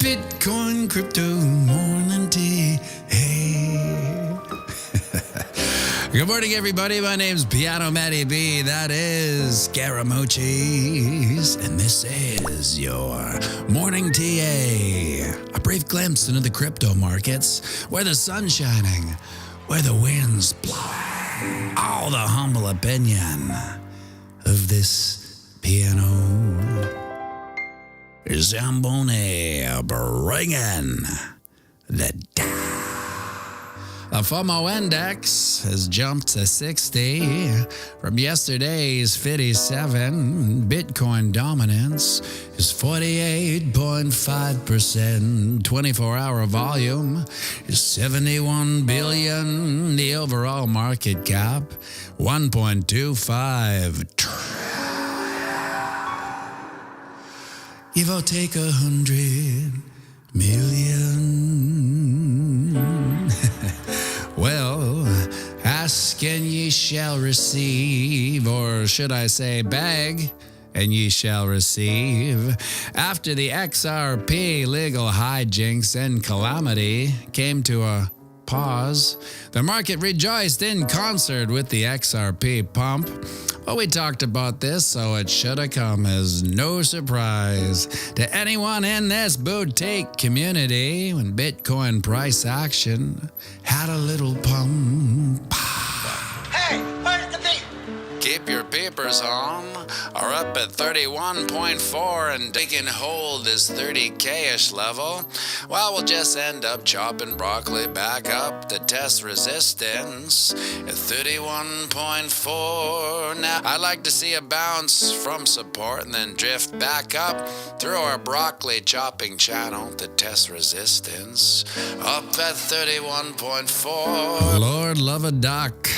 Bitcoin crypto morning tea. Hey. Good morning, everybody. My name's pianomattyb. That is Scaramucci's. And this is your morning TA. A brief glimpse into the crypto markets, where the sun's shining, where the wind's blowing. All the humble opinion of this piano Zamboni bringing the The FOMO index has jumped to 60 from yesterday's 57. Bitcoin dominance is 48.5%. 24-hour volume is 71 billion. The overall market cap, 1.25 trillion. Give or take 100 million. Well, ask and ye shall receive, or should I say beg and ye shall receive. After the XRP legal hijinks and calamity came to a pause, the market rejoiced in concert with the XRP pump. Well, we talked about this, so it should have come as no surprise to anyone in this boutique community when Bitcoin price action had a little pump. Hey, where's the beat? Keep your papers on, are up at 31.4 and they can hold this 30K-ish level. Well, we'll just end up chopping broccoli back up to test resistance at 31.4. Now, I'd like to see a bounce from support and then drift back up through our broccoli chopping channel to test resistance up at 31.4. Lord love a duck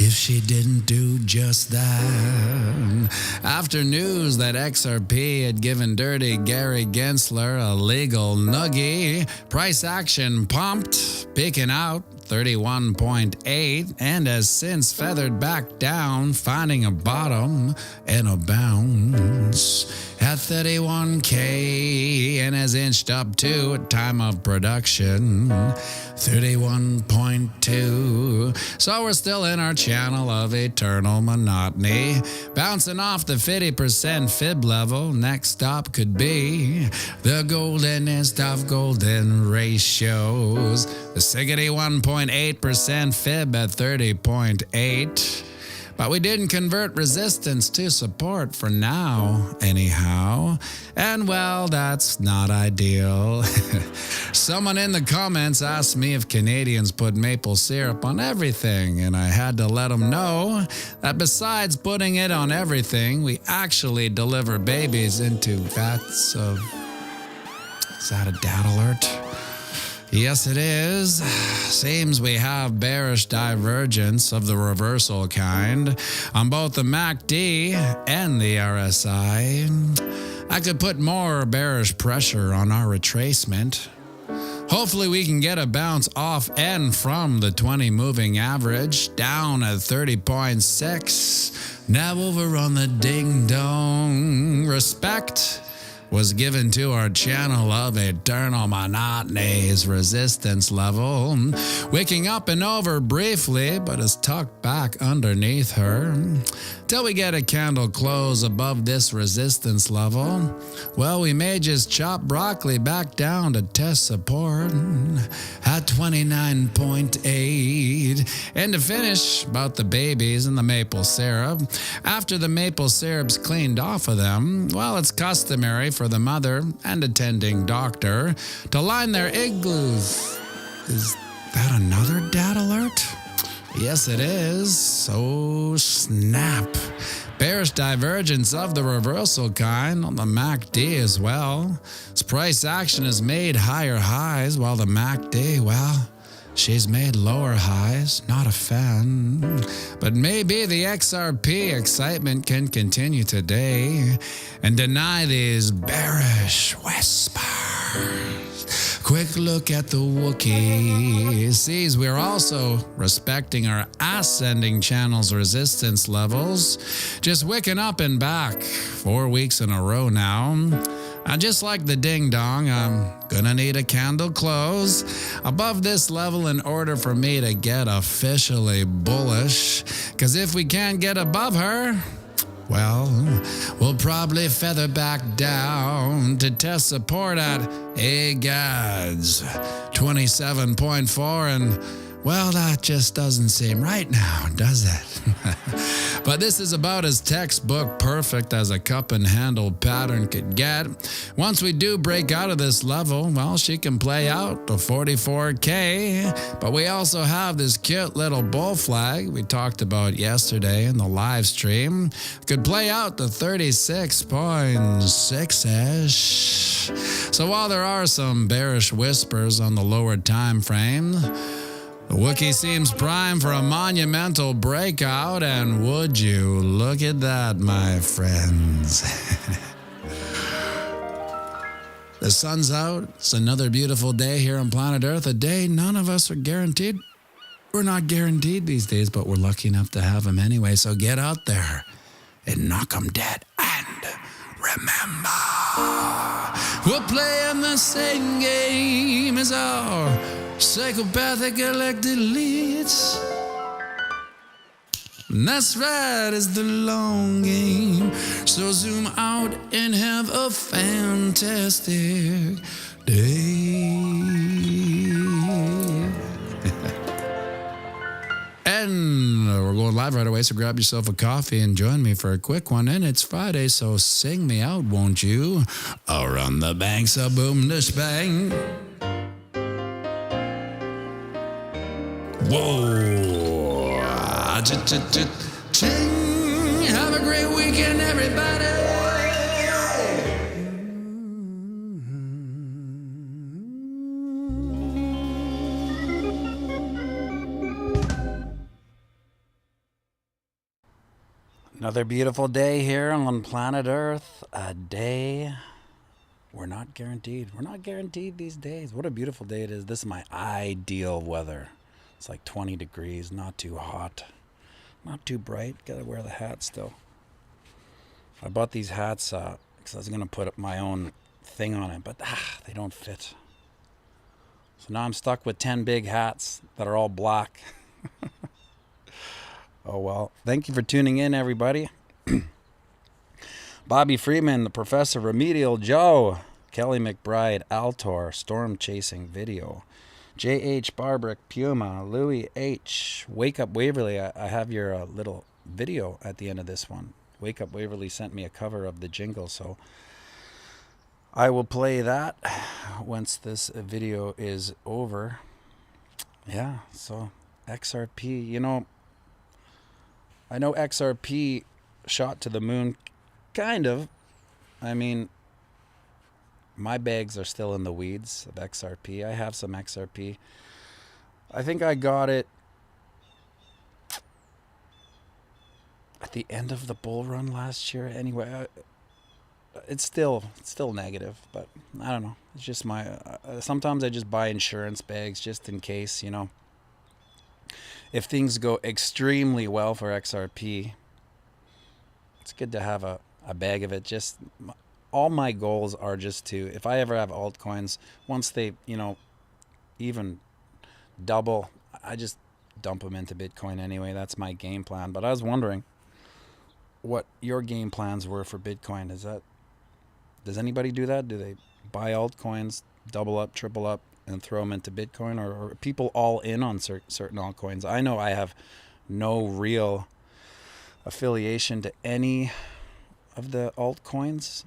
if she didn't do just that. After news that XRP had given Dirty Gary Gensler a legal noogie, price action pumped, peaking out 31.8, and has since feathered back down, finding a bottom and a bounce at 31K, and has inched up to, at time of production, 31.2. So we're still in our channel of eternal monotony, bouncing off the 50% fib level. Next stop could be the goldenest of golden ratios, the 61.8% fib at 30.8. But we didn't convert resistance to support for now, anyhow. And well, that's not ideal. Someone in the comments asked me if Canadians put maple syrup on everything, and I had to let them know that besides putting it on everything, we actually deliver babies into vats of... Is that a dad alert? Yes, it is. Seems we have bearish divergence of the reversal kind on both the MACD and the RSI. I could put more bearish pressure on our retracement. Hopefully we can get a bounce off and from the 20 moving average down at 30.6. Now over on the ding dong. Respect was given to our channel of eternal monotony's resistance level, wicking up and over briefly, but is tucked back underneath her. Till we get a candle close above this resistance level, well, we may just chop broccoli back down to test support at 29.8. And to finish about the babies and the maple syrup, after the maple syrup's cleaned off of them, well, it's customary for the mother and attending doctor to line their igloos. Is that another dad alert? Yes, it is. So snap. Bearish divergence of the reversal kind on the MACD as well. Its price action has made higher highs while the MACD, well, she's made lower highs. Not a fan. But maybe the XRP excitement can continue today and deny these bearish whispers. Quick look at the Wookiee. Sees we're also respecting our ascending channel's resistance levels. Just wicking up and back 4 weeks in a row now. And just like the ding dong, I'm gonna need a candle close above this level in order for me to get officially bullish. Cause if we can't get above her, well, we'll probably feather back down to test support at, hey gods, 27.4, and well, that just doesn't seem right now, does it? But this is about as textbook perfect as a cup and handle pattern could get. Once we do break out of this level, well, she can play out to 44K. But we also have this cute little bull flag we talked about yesterday in the live stream. Could play out to 36.6-ish. So while there are some bearish whispers on the lower time frame, the Wookiee seems prime for a monumental breakout, and would you look at that, my friends. The sun's out. It's another beautiful day here on planet Earth, a day none of us are guaranteed. We're not guaranteed these days, but we're lucky enough to have them anyway, so get out there and knock them dead. And remember, we're playing the same game as our psychopathic elected leads. And that's right, it's the long game. So zoom out and have a fantastic day. And we're going live right away, so grab yourself a coffee and join me for a quick one. And it's Friday, so sing me out, won't you? Around the banks of boom to spang. Whoa. Ching. Have a great weekend, everybody. Another beautiful day here on planet Earth. A day we're not guaranteed. We're not guaranteed these days. What a beautiful day it is. This is my ideal weather. It's like 20 degrees, not too hot, not too bright. Gotta wear the hat still. I bought these hats because I was gonna put up my own thing on it, but they don't fit. So now I'm stuck with 10 big hats that are all black. Oh well. Thank you for tuning in, everybody. Bobby Freeman, the Professor Remedial Joe, Kelly McBride, Altor, Storm Chasing Video, J.H. Barbrick, Puma, Louis H., Wake Up Waverly. I have your little video at the end of this one. Wake Up Waverly sent me a cover of the jingle, so I will play that once this video is over. Yeah, so XRP, you know, I know XRP shot to the moon, kind of. I mean, my bags are still in the weeds of XRP. I have some XRP. I think I got it at the end of the bull run last year. Anyway, it's still negative, but I don't know. It's just my. Sometimes I just buy insurance bags just in case, you know. If things go extremely well for XRP, it's good to have a bag of it. Just all my goals are just to, if I ever have altcoins, once they, you know, even double, I just dump them into Bitcoin anyway. That's my game plan. But I was wondering what your game plans were for Bitcoin. Does anybody do that? Do they buy altcoins, double up, triple up, and throw them into Bitcoin? Or are people all in on certain altcoins? I know I have no real affiliation to any of the altcoins.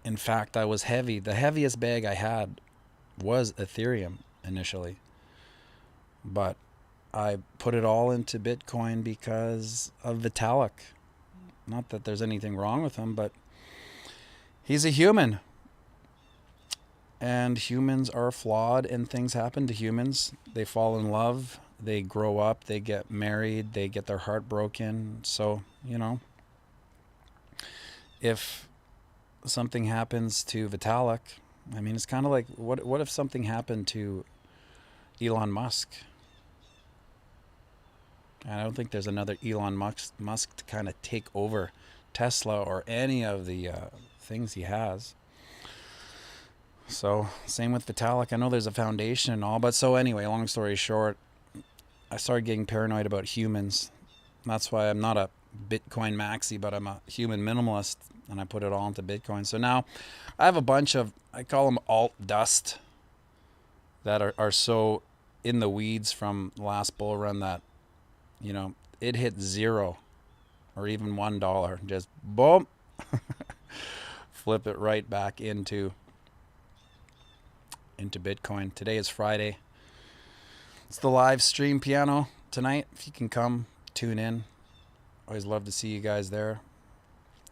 In fact, I was heavy. The heaviest bag I had was Ethereum initially. But I put it all into Bitcoin because of Vitalik. Not that there's anything wrong with him, but he's a human. And humans are flawed, and things happen to humans. They fall in love, they grow up, they get married, they get their heart broken. So, you know, if something happens to Vitalik, I mean, it's kind of like, what if something happened to Elon Musk? I don't think there's another Elon Musk to kind of take over Tesla or any of the things he has. So same with Vitalik. I know there's a foundation and all, but so anyway, long story short, I started getting paranoid about humans. That's why I'm not a Bitcoin maxi, but I'm a human minimalist, and I put it all into Bitcoin. So now I have a bunch of, I call them alt dust, that are so in the weeds from last bull run that, you know, it hit $0 or even $1. Just boom, flip it right back into Bitcoin. Today is Friday. It's the live stream piano tonight. If you can come, tune in. Always love to see you guys there.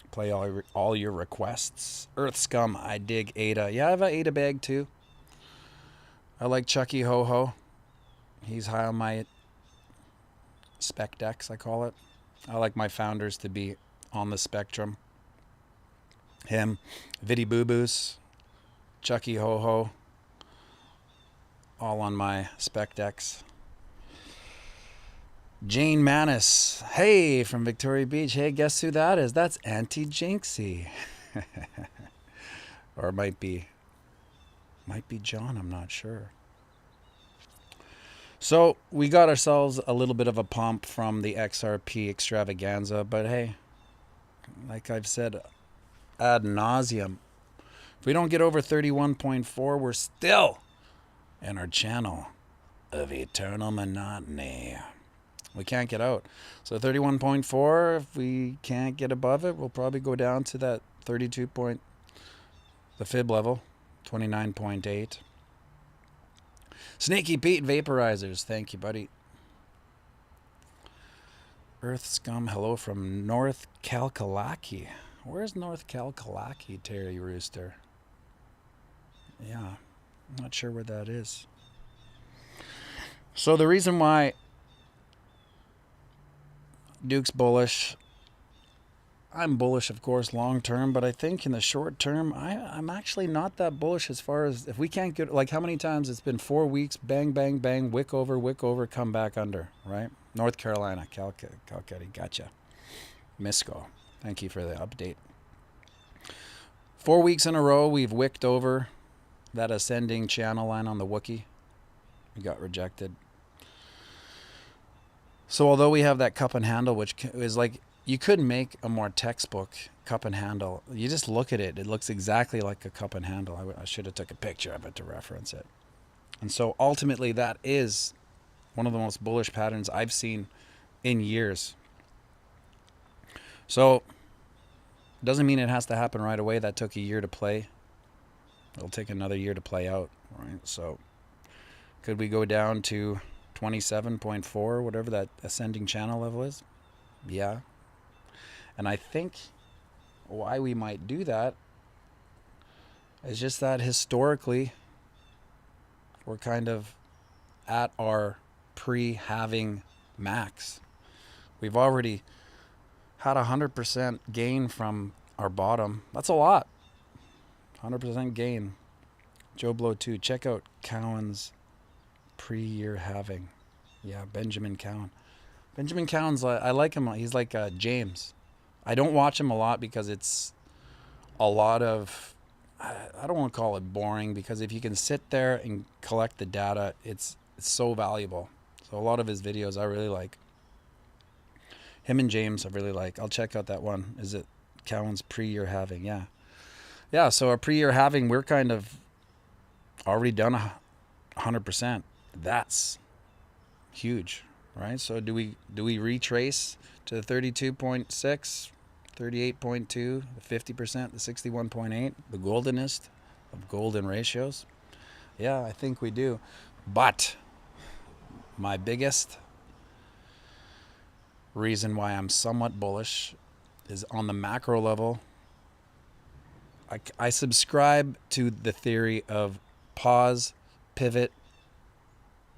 Play all your requests. Earth Scum, I dig Ada. Yeah, I have an Ada bag too. I like Chucky Ho Ho. He's high on my spec decks, I call it. I like my founders to be on the spectrum. Him, Viddy Boo Boos, Chucky Ho Ho, all on my spec decks. Jane Manis, hey, from Victoria Beach. Hey, guess who that is? That's Auntie Jinxie. Or it might be John, I'm not sure. So we got ourselves a little bit of a pump from the XRP extravaganza, but hey, like I've said ad nauseum, if we don't get over 31.4, we're still in our channel of eternal monotony. We can't get out. So 31.4, if we can't get above it, we'll probably go down to that 32 point, the fib level, 29.8. Snaky Pete Vaporizers, thank you, buddy. Earth Scum, hello from North Kalkalaki. Where's North Kalkalaki, Terry Rooster? Yeah, I'm not sure where that is. So the reason why Duke's bullish, I'm bullish, of course, long term, but I think in the short term, I'm actually not that bullish as far as if we can't get, like how many times it's been 4 weeks, bang, bang, bang, wick over, come back under, right? North Carolina, Calcutta, gotcha. Misco, thank you for the update. 4 weeks in a row, we've wicked over that ascending channel line on the Wookiee. We got rejected. So although we have that cup and handle, which is like, you couldn't make a more textbook cup and handle. You just look at it. It looks exactly like a cup and handle. I should have took a picture of it to reference it. And so ultimately that is one of the most bullish patterns I've seen in years. So doesn't mean it has to happen right away. That took a year to play. It'll take another year to play out, right? So could we go down to 27.4, whatever that ascending channel level is? Yeah. And I think why we might do that is just that historically we're kind of at our pre-halving max. We've already had 100% gain from our bottom. That's a lot. 100% gain. Joe Blow 2. Check out Cowan's pre-year halving. Yeah, Benjamin Cowan. Benjamin Cowan's, I like him. He's like James. I don't watch him a lot because it's a lot of, I don't want to call it boring, because if you can sit there and collect the data, it's so valuable. So a lot of his videos I really like. Him and James I really like. I'll check out that one. Is it Cowan's pre-year halving? Yeah. Yeah, so our pre-year halving, we're kind of already done 100%. That's huge, right? So do we retrace to the 32.6, 38.2, the 50%, the 61.8, the goldenest of golden ratios? Yeah, I think we do. But my biggest reason why I'm somewhat bullish is on the macro level. I subscribe to the theory of pause, pivot,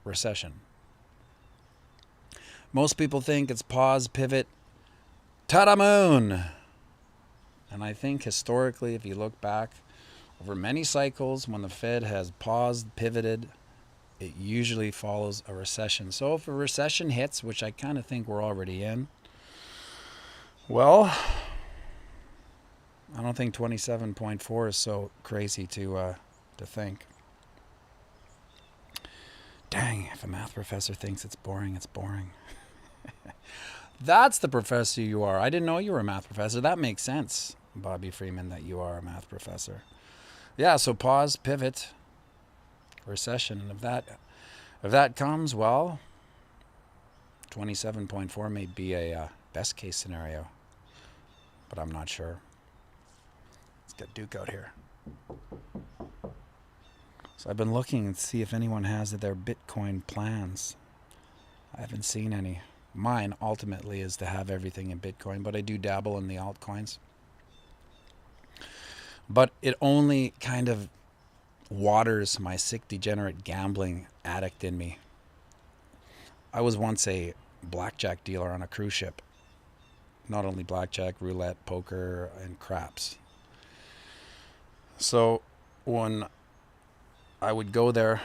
recession. Most people think it's pause, pivot, ta-da moon. And I think historically, if you look back over many cycles, when the Fed has paused, pivoted, it usually follows a recession. So if a recession hits, which I kind of think we're already in, well, I don't think 27.4 is so crazy to think. Dang, if a math professor thinks it's boring, it's boring. That's the professor you are. I didn't know you were a math professor. That makes sense, Bobby Freeman, that you are a math professor. Yeah, so pause, pivot, recession. And if that comes, well, 27.4 may be a best case scenario, but I'm not sure. Let's get Duke out here. So I've been looking to see if anyone has their Bitcoin plans. I haven't seen any. Mine ultimately is to have everything in Bitcoin, but I do dabble in the altcoins. But it only kind of waters my sick, degenerate gambling addict in me. I was once a blackjack dealer on a cruise ship. Not only blackjack, roulette, poker, and craps. So when I would go there,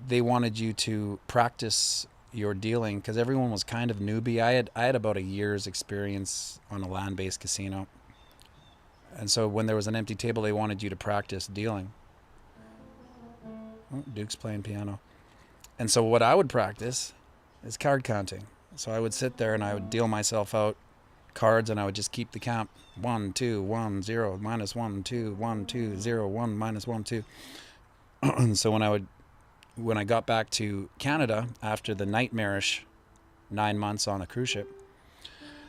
they wanted you to practice your dealing because everyone was kind of newbie. I had about a year's experience on a land-based casino. And so when there was an empty table, they wanted you to practice dealing. Oh, Duke's playing piano. And so what I would practice is card counting. So I would sit there and I would deal myself out cards and I would just keep the count. 1, 2, 1, 0, minus 1, 2, 1, 2, 0, 1, minus 1, 2. And so when I got back to Canada after the nightmarish 9 months on a cruise ship,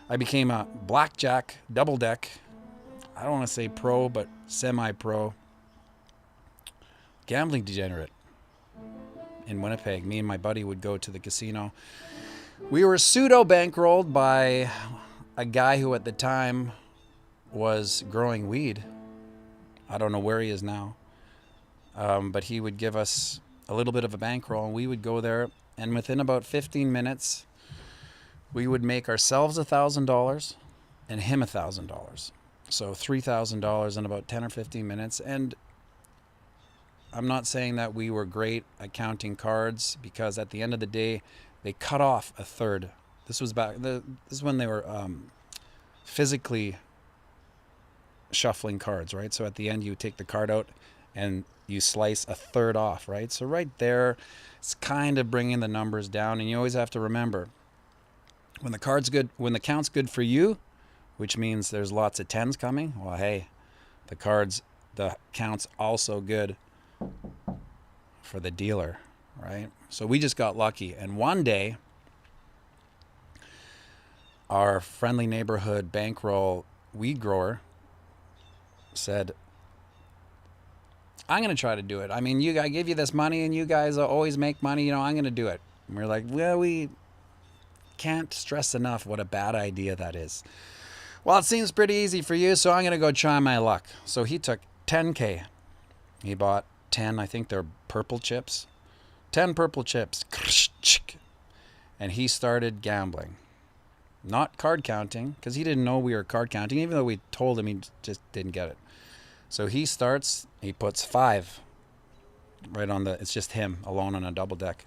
I became a blackjack double deck. I don't want to say pro, but semi-pro gambling degenerate in Winnipeg. Me and my buddy would go to the casino. We were pseudo bankrolled by a guy who at the time was growing weed. I don't know where he is now. But he would give us a little bit of a bankroll and we would go there, and within about 15 minutes we would make ourselves $1,000 and him $1,000. So $3,000 in about 10 or 15 minutes. And I'm not saying that we were great at counting cards because at the end of the day, they cut off a third. This was this is when they were physically shuffling cards, right? So at the end, you take the card out and you slice a third off, right? So right there, it's kind of bringing the numbers down. And you always have to remember, when the count's good for you, which means there's lots of tens coming, well, hey, the count's also good for the dealer, right? So we just got lucky. And one day, our friendly neighborhood bankroll weed grower said, I'm going to try to do it. I mean, I give you this money and you guys always make money, I'm going to do it. And we're like, well, we can't stress enough what a bad idea that is. Well, it seems pretty easy for you, so I'm going to go try my luck. So he took 10K. He bought 10, I think they're purple chips. 10 purple chips. And he started gambling. Not card counting, because he didn't know we were card counting, even though we told him, he just didn't get it. So he puts 5 right on it's just him alone on a double deck.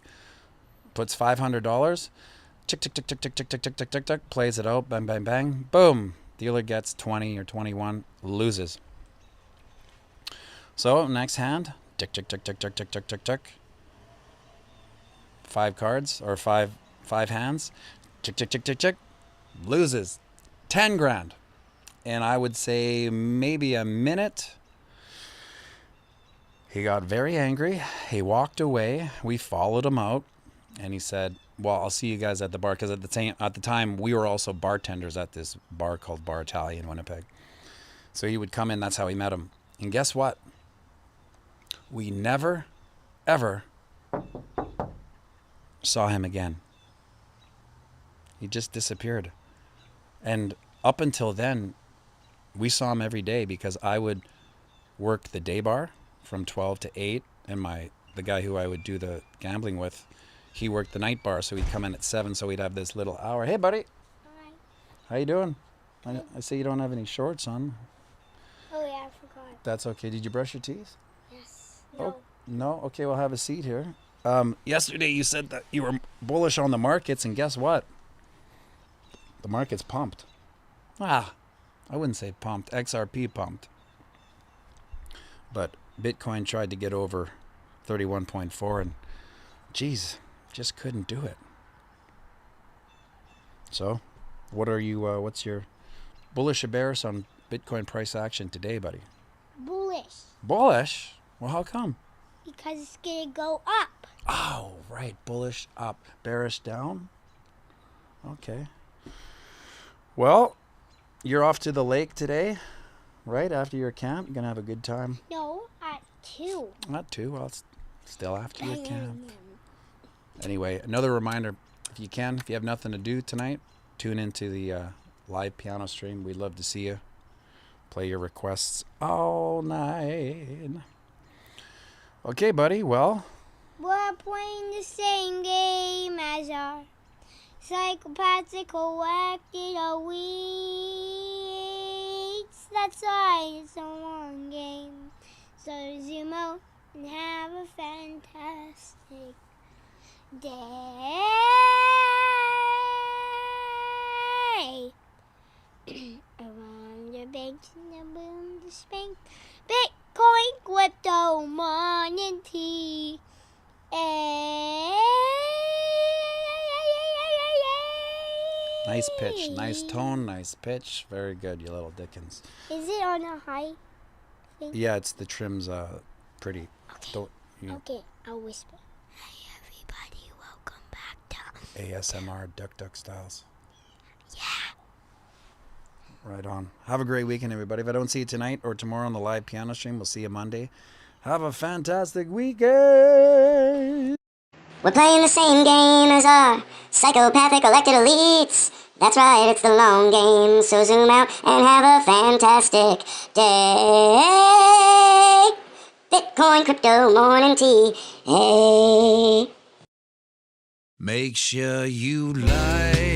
Puts $500. Tick, tick, tick, tick, tick, tick, tick, tick, tick, tick, tick, plays it out, bang, bang, bang, boom. Dealer gets 20 or 21, loses. So next hand, tick, tick, tick, tick, tick, tick, tick, tick, tick. 5 cards or five hands, tick, tick, tick, tick, tick, loses 10 grand. And I would say maybe a minute. He got very angry. He walked away. We followed him out. And he said, well, I'll see you guys at the bar. Because at the time, we were also bartenders at this bar called Bar Tally in Winnipeg. So he would come in. That's how we met him. And guess what? We never, ever saw him again. He just disappeared. And up until then, we saw him every day because I would work the day bar from 12 to 8. And the guy who I would do the gambling with, he worked the night bar, so he'd come in at 7, so we'd have this little hour. Hey, buddy. Hi. How you doing? I see you don't have any shorts on. Oh, yeah, I forgot. That's okay. Did you brush your teeth? Yes. Oh, no? Okay, we'll have a seat here. Yesterday you said that you were bullish on the markets, and guess what? The market's pumped. I wouldn't say pumped, XRP pumped. But Bitcoin tried to get over 31.4 and geez, just couldn't do it. So, what are you, what's your bullish or bearish on Bitcoin price action today, buddy? Bullish. Bullish? Well, how come? Because it's going to go up. Oh, right. Bullish up. Bearish down? Okay. Well, you're off to the lake today, right? After your camp. You're going to have a good time. No, at 2. Not 2. Well, it's still after your camp. Anyway, another reminder, if you can, if you have nothing to do tonight, tune into the live piano stream. We'd love to see you. Play your requests all night. Okay, buddy. Well, we're playing the same game as our psychopathic collected weeks. That's why it's a long game. So zoom out and have a fantastic day. Around the banks and the boom, the spank. Bitcoin, crypto, money, nice pitch, nice tone, nice pitch. Very good, you little Dickens. Is it on a high thing? Yeah, it's the trim's pretty. Okay. Don't you Okay, I'll whisper. Hey everybody, welcome back to ASMR Duck Styles. Yeah. Right on. Have a great weekend, everybody. If I don't see you tonight or tomorrow on the live piano stream, we'll see you Monday. Have a fantastic weekend. We're playing the same game as our psychopathic elected elites. That's right, it's the long game. So zoom out and have a fantastic day. Bitcoin, crypto, morning tea. Hey. Make sure you like